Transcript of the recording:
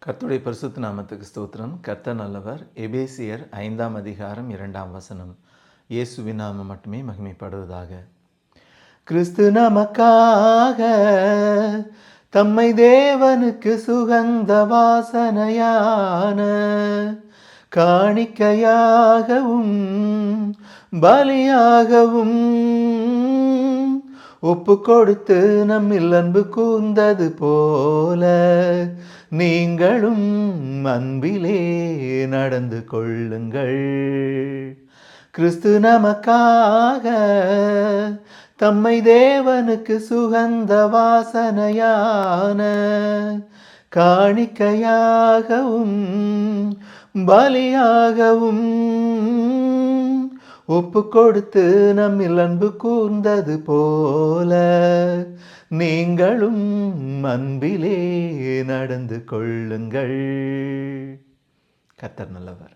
கர்த்தருடைய பரிசுத்த நாமத்துக்கு ஸ்தோத்திரம். கர்த்தர் நல்லவர். எபேசியர் 5ஆம் அதிகாரம் 2ஆம் வசனம். இயேசுவின் நாமம் மட்டுமே மகிமைப்படுவதாக. கிறிஸ்து நமக்காக தம்மை தேவனுக்கு சுகந்த வாசனையான காணிக்கையாகவும் பலியாகவும் ஒப்பு கொடுத்து நம்மில் அன்பு கூர்ந்தது போல நீங்களும் அன்பிலே நடந்து கொள்ளுங்கள். கிறிஸ்து நமக்காக தம்மை தேவனுக்கு சுகந்த வாசனையான காணிக்கையாகவும் பலியாகவும் ஒப்பு கொடுத்து நம்மில் அன்பு கூர்ந்தது போல நீங்களும் அன்பிலே நடந்து கொள்ளுங்கள். கர்த்தர் நல்லவர்.